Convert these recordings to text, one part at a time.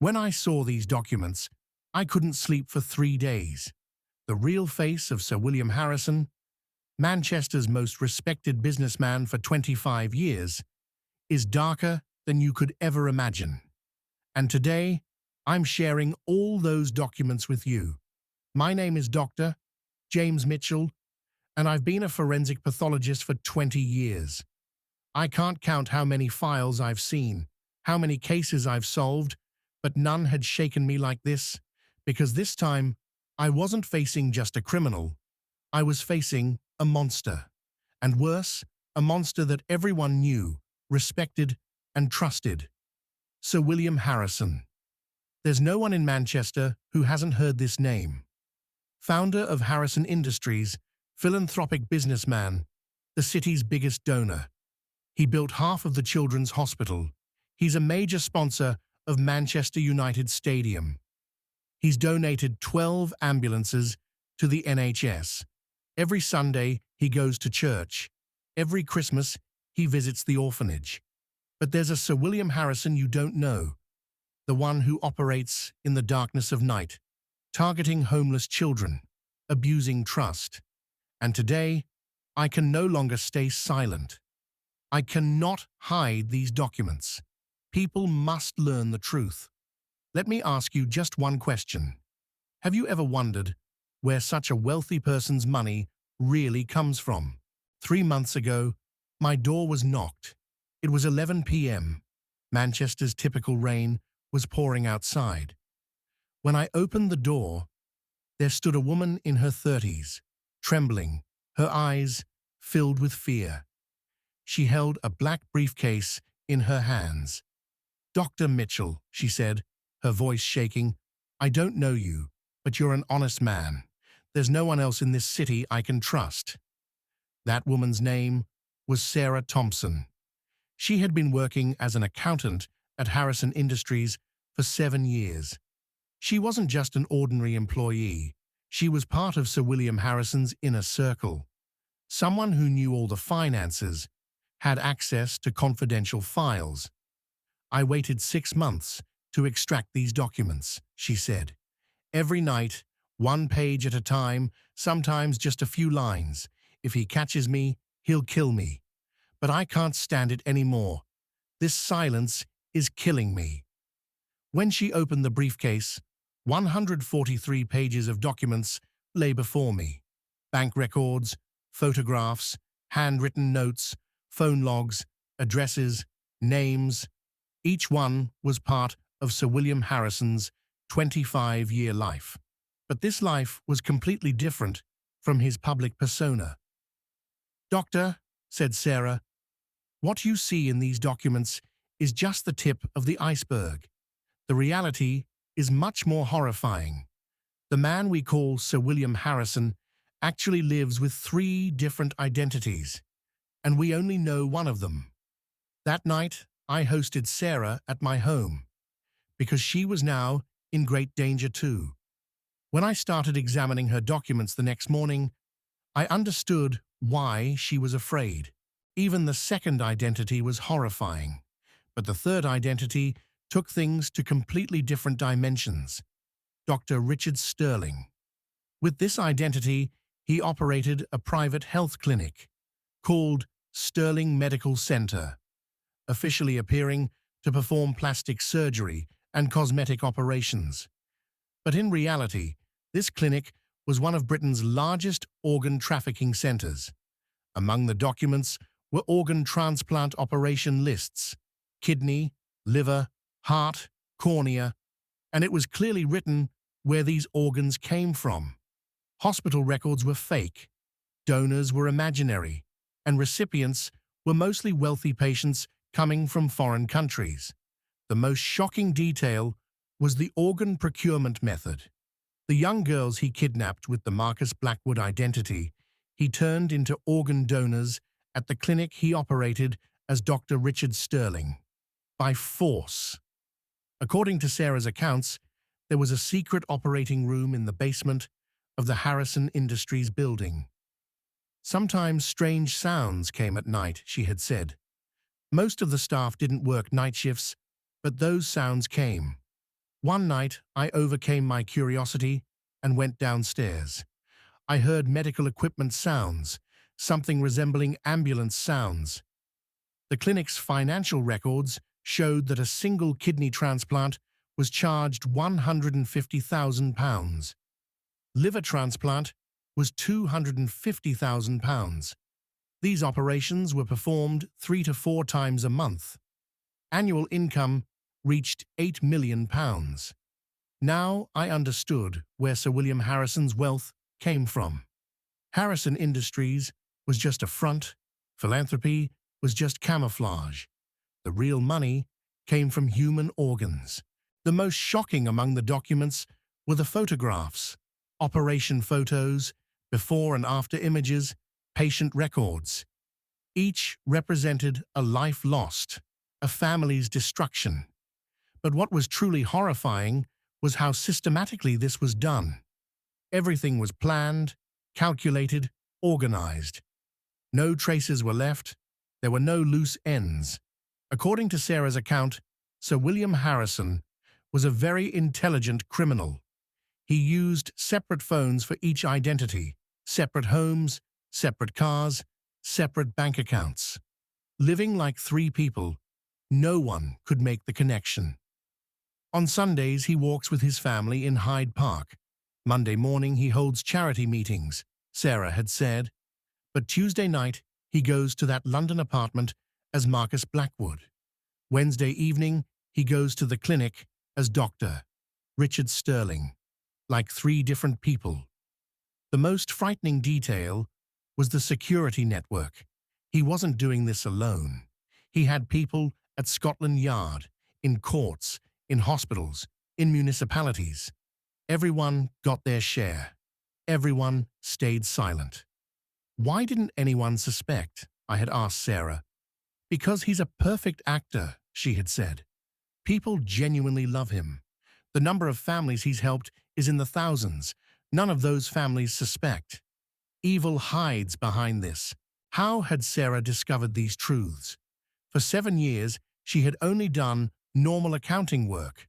When I saw these documents, I couldn't sleep for 3 days. The real face of Sir William Harrison, Manchester's most respected businessman for 25 years, is darker than you could ever imagine. And today, I'm sharing all those documents with you. My name is Dr. James Mitchell, and I've been a forensic pathologist for 20 years. I can't count how many files I've seen, how many cases I've solved, but none had shaken me like this, because this time I wasn't facing just a criminal. I was facing a monster. And worse, a monster that everyone knew, respected, and trusted. Sir William Harrison. There's no one in Manchester who hasn't heard this name. Founder of Harrison Industries, philanthropic businessman, the city's biggest donor. He built half of the Children's Hospital. He's a major sponsor of Manchester United Stadium. He's donated 12 ambulances to the NHS. Every Sunday, he goes to church. Every Christmas, he visits the orphanage. But there's a Sir William Harrison you don't know. The one who operates in the darkness of night, targeting homeless children, abusing trust. And today, I can no longer stay silent. I cannot hide these documents. People must learn the truth. Let me ask you just one question. Have you ever wondered where such a wealthy person's money really comes from? 3 months ago, my door was knocked. It was 11 p.m. Manchester's typical rain was pouring outside. When I opened the door, there stood a woman in her 30s, trembling, her eyes filled with fear. She held a black briefcase in her hands. "Dr. Mitchell," she said, her voice shaking, "I don't know you, but you're an honest man. There's no one else in this city I can trust." That woman's name was Sarah Thompson. She had been working as an accountant at Harrison Industries for 7 years. She wasn't just an ordinary employee. She was part of Sir William Harrison's inner circle. Someone who knew all the finances, had access to confidential files. "I waited 6 months to extract these documents," she said. "Every night, 1 page at a time, sometimes just a few lines. If he catches me, he'll kill me. But I can't stand it anymore. This silence is killing me." When she opened the briefcase, 143 pages of documents lay before me. Bank records, photographs, handwritten notes, phone logs, addresses, names. Each one was part of Sir William Harrison's 25-year life. But this life was completely different from his public persona. "Doctor," said Sarah, "what you see in these documents is just the tip of the iceberg. The reality is much more horrifying. The man we call Sir William Harrison actually lives with 3 different identities, and we only know one of them." That night, I hosted Sarah at my home, because she was now in great danger too. When I started examining her documents the next morning, I understood why she was afraid. Even the second identity was horrifying, but the third identity took things to completely different dimensions. Dr. Richard Sterling. With this identity, he operated a private health clinic called Sterling Medical Center, officially appearing to perform plastic surgery and cosmetic operations. But in reality, this clinic was one of Britain's largest organ trafficking centers. Among the documents were organ transplant operation lists, kidney, liver, heart, cornea, and it was clearly written where these organs came from. Hospital records were fake, donors were imaginary, and recipients were mostly wealthy patients coming from foreign countries. The most shocking detail was the organ procurement method. The young girls he kidnapped with the Marcus Blackwood identity, he turned into organ donors at the clinic he operated as Dr. Richard Sterling. By force. According to Sarah's accounts, there was a secret operating room in the basement of the Harrison Industries building. Sometimes strange sounds came at night, she had said. Most of the staff didn't work night shifts, but those sounds came. One night, I overcame my curiosity and went downstairs. I heard medical equipment sounds, something resembling ambulance sounds. The clinic's financial records showed that a single kidney transplant was charged £150,000. Liver transplant was £250,000. These operations were performed 3 to 4 times a month. Annual income reached £8 million. Now I understood where Sir William Harrison's wealth came from. Harrison Industries was just a front, philanthropy was just camouflage. The real money came from human organs. The most shocking among the documents were the photographs, operation photos, before and after images, patient records. Each represented a life lost, a family's destruction. But what was truly horrifying was how systematically this was done. Everything was planned, calculated, organized. No traces were left. There were no loose ends. According to Sarah's account, Sir William Harrison was a very intelligent criminal. He used separate phones for each identity, separate homes, separate cars, separate bank accounts. Living like 3 people, no one could make the connection. On Sundays, he walks with his family in Hyde Park. Monday morning, he holds charity meetings, Sarah had said. But Tuesday night, he goes to that London apartment as Marcus Blackwood. Wednesday evening, he goes to the clinic as Dr. Richard Sterling, like 3 different people. The most frightening detail was the security network. He wasn't doing this alone. He had people at Scotland Yard, in courts, in hospitals, in municipalities. Everyone got their share. Everyone stayed silent. Why didn't anyone suspect? I had asked Sarah. Because he's a perfect actor, she had said. People genuinely love him. The number of families he's helped is in the thousands. None of those families suspect. Evil hides behind this. How had Sarah discovered these truths? For 7 years, she had only done normal accounting work,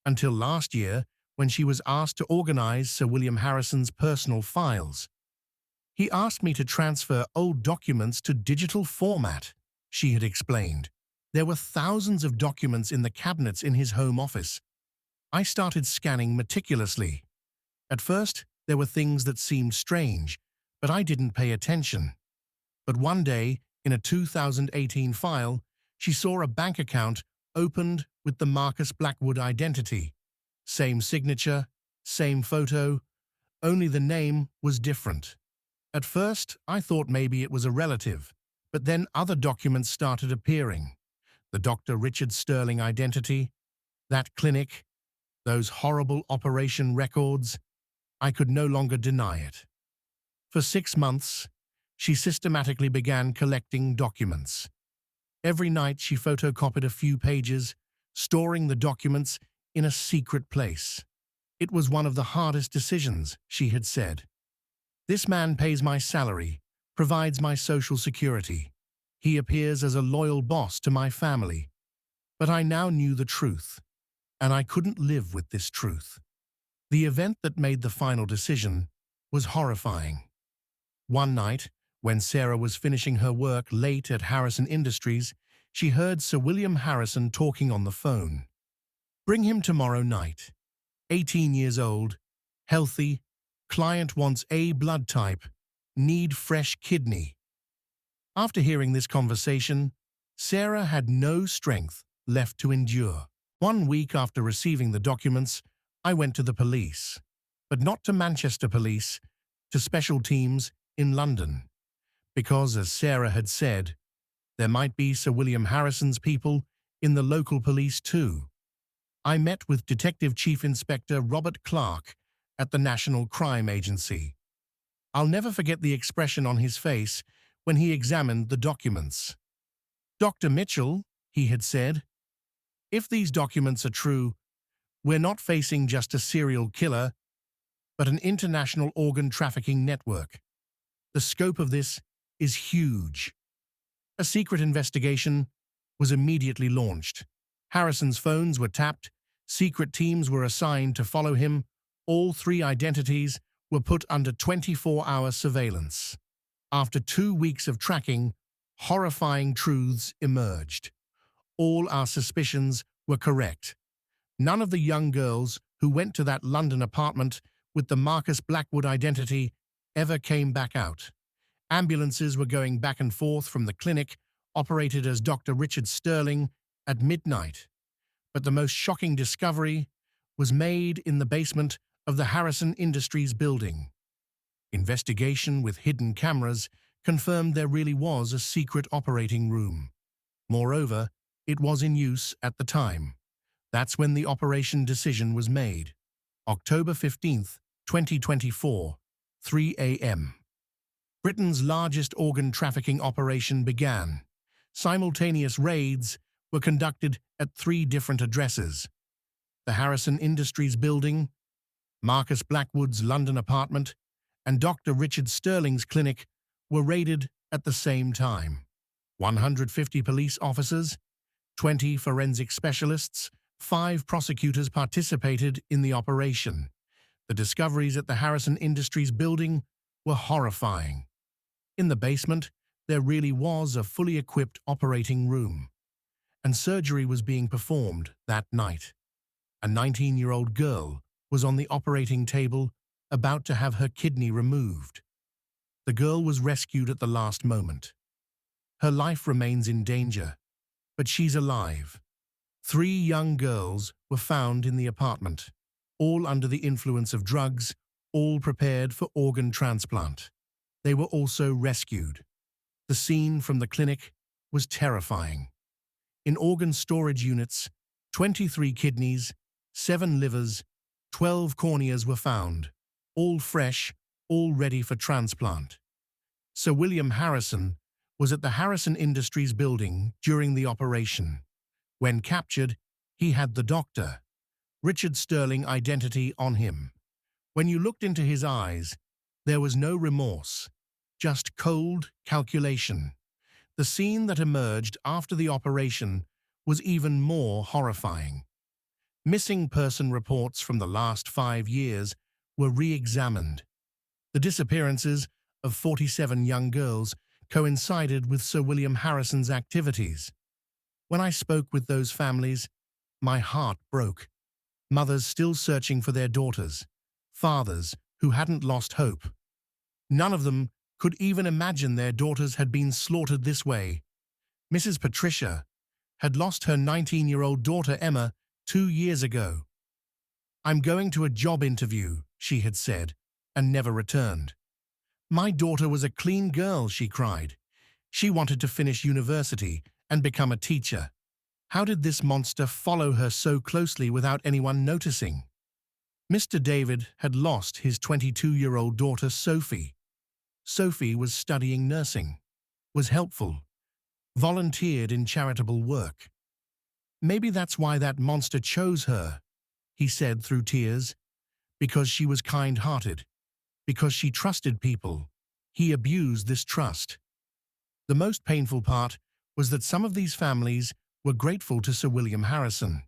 until last year when she was asked to organize Sir William Harrison's personal files. He asked me to transfer old documents to digital format, she had explained. There were thousands of documents in the cabinets in his home office. I started scanning meticulously. At first, there were things that seemed strange, but I didn't pay attention. But one day, in a 2018 file, she saw a bank account opened with the Marcus Blackwood identity. Same signature, same photo, only the name was different. At first, I thought maybe it was a relative, but then other documents started appearing. The Dr. Richard Sterling identity, that clinic, those horrible operation records. I could no longer deny it. For 6 months, she systematically began collecting documents. Every night she photocopied a few pages, storing the documents in a secret place. It was one of the hardest decisions, she had said. This man pays my salary, provides my social security. He appears as a loyal boss to my family. But I now knew the truth, and I couldn't live with this truth. The event that made the final decision was horrifying. One night, when Sarah was finishing her work late at Harrison Industries, she heard Sir William Harrison talking on the phone. Bring him tomorrow night. 18 years old, healthy, client wants A blood type, need fresh kidney. After hearing this conversation, Sarah had no strength left to endure. 1 week after receiving the documents, I went to the police, but not to Manchester Police, to special teams in London. Because, as Sarah had said, there might be Sir William Harrison's people in the local police too. I met with Detective Chief Inspector Robert Clark at the National Crime Agency. I'll never forget the expression on his face when he examined the documents. Dr. Mitchell, he had said, if these documents are true, we're not facing just a serial killer, but an international organ trafficking network. The scope of this is huge. A secret investigation was immediately launched. Harrison's phones were tapped, Secret teams were assigned to follow him. All 3 identities were put under 24-hour surveillance. After 2 weeks of tracking, horrifying truths emerged. All our suspicions were correct. None of the young girls who went to that London apartment with the Marcus Blackwood identity ever came back out. Ambulances were going back and forth from the clinic operated as Dr. Richard Sterling at midnight. But the most shocking discovery was made in the basement of the Harrison Industries building. Investigation with hidden cameras confirmed there really was a secret operating room. Moreover, it was in use at the time. That's when the operation decision was made. October 15th, 2024, 3 a.m. Britain's largest organ trafficking operation began. Simultaneous raids were conducted at 3 different addresses. The Harrison Industries building, Marcus Blackwood's London apartment, and Dr. Richard Sterling's clinic were raided at the same time. 150 police officers, 20 forensic specialists, 5 prosecutors participated in the operation. The discoveries at the Harrison Industries building were horrifying. In the basement, there really was a fully equipped operating room, and surgery was being performed that night. A 19-year-old girl was on the operating table about to have her kidney removed. The girl was rescued at the last moment. Her life remains in danger, but she's alive. 3 young girls were found in the apartment, all under the influence of drugs, all prepared for organ transplant. They were also rescued. The scene from the clinic was terrifying. In organ storage units, 23 kidneys, 7 livers, 12 corneas were found, all fresh, all ready for transplant. Sir William Harrison was at the Harrison Industries building during the operation. When captured, he had the Dr. Richard Sterling identity on him. When you looked into his eyes, there was no remorse, just cold calculation. The scene that emerged after the operation was even more horrifying. Missing person reports from the last 5 years were re-examined. The disappearances of 47 young girls coincided with Sir William Harrison's activities. When I spoke with those families, my heart broke. Mothers still searching for their daughters, fathers who hadn't lost hope. None of them could even imagine their daughters had been slaughtered this way. Mrs. Patricia had lost her 19-year-old daughter Emma 2 years ago. "I'm going to a job interview," she had said, and never returned. "My daughter was a clean girl," she cried. "She wanted to finish university and become a teacher. How did this monster follow her so closely without anyone noticing?" Mr. David had lost his 22-year-old daughter Sophie. Sophie was studying nursing, was helpful, volunteered in charitable work. "Maybe that's why that monster chose her," he said through tears. "Because she was kind-hearted, because she trusted people. He abused this trust." The most painful part was that some of these families were grateful to Sir William Harrison,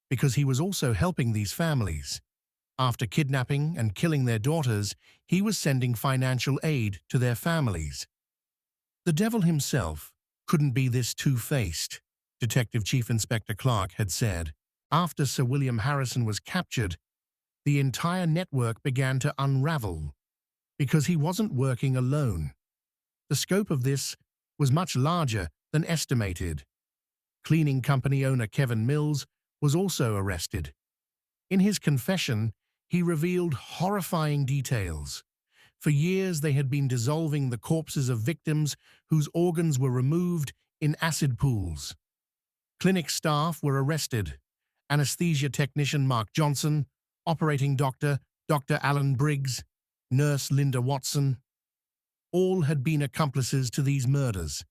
because he was also helping these families. After kidnapping and killing their daughters, he was sending financial aid to their families. "The devil himself couldn't be this two-faced," Detective Chief Inspector Clark had said. After Sir William Harrison was captured, the entire network began to unravel, because he wasn't working alone. The scope of this was much larger than estimated. Cleaning company owner Kevin Mills was also arrested. In his confession, he revealed horrifying details. For years they had been dissolving the corpses of victims whose organs were removed in acid pools. Clinic staff were arrested. Anesthesia technician Mark Johnson, operating doctor Dr. Alan Briggs, nurse Linda Watson. All had been accomplices to these murders.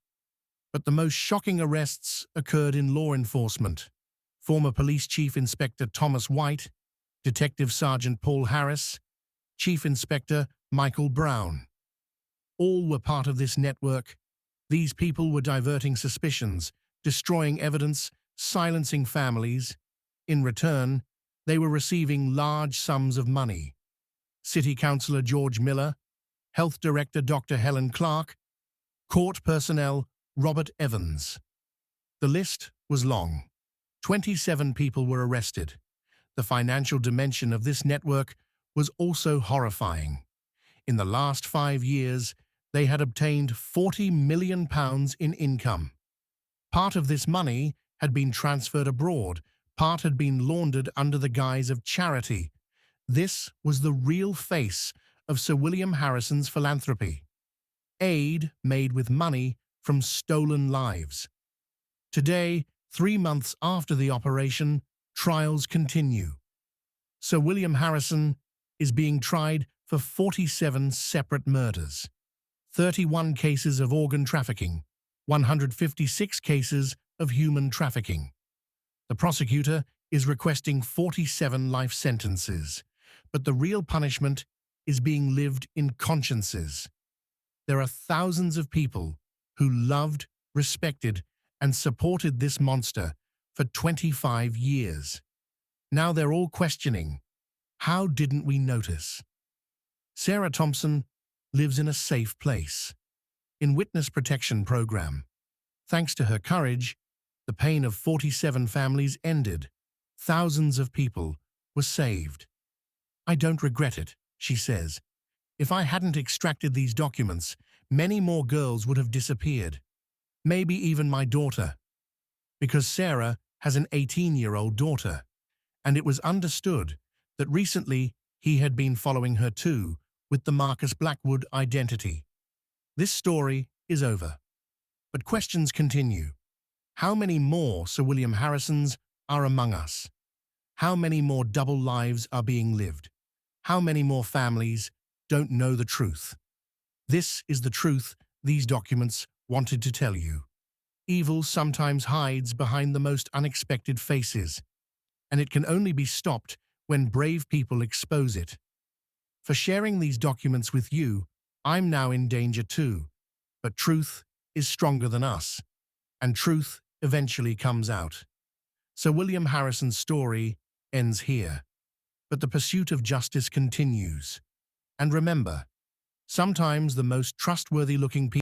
But the most shocking arrests occurred in law enforcement. Former Police Chief Inspector Thomas White, Detective Sergeant Paul Harris, Chief Inspector Michael Brown. All were part of this network. These people were diverting suspicions, destroying evidence, silencing families. In return, They were receiving large sums of money. City Councillor George Miller, Health Director Dr. Helen Clark, court personnel Robert Evans. The list was long. 27 people were arrested. The financial dimension of this network was also horrifying. In the last 5 years, they had obtained £40 million in income. Part of this money had been transferred abroad, part had been laundered under the guise of charity. This was the real face of Sir William Harrison's philanthropy. Aid made with money from stolen lives. Today, 3 months after the operation, trials continue. Sir William Harrison is being tried for 47 separate murders, 31 cases of organ trafficking, 156 cases of human trafficking. The prosecutor is requesting 47 life sentences, but the real punishment is being lived in consciences. There are thousands of people who loved, respected, and supported this monster for 25 years. Now they're all questioning, how didn't we notice? Sarah Thompson lives in a safe place, in witness protection program. Thanks to her courage, the pain of 47 families ended. Thousands of people were saved. I don't regret it, she says. If I hadn't extracted these documents, many more girls would have disappeared. Maybe even my daughter. Because Sarah has an 18-year-old daughter, and it was understood that recently he had been following her too, with the Marcus Blackwood identity. This story is over. But questions continue. How many more Sir William Harrisons are among us? How many more double lives are being lived? How many more families don't know the truth? This is the truth these documents wanted to tell you. Evil sometimes hides behind the most unexpected faces, and it can only be stopped when brave people expose it. For sharing these documents with you, I'm now in danger too. But truth is stronger than us, and truth eventually comes out. Sir William Harrison's story ends here, but the pursuit of justice continues. And remember, sometimes the most trustworthy-looking people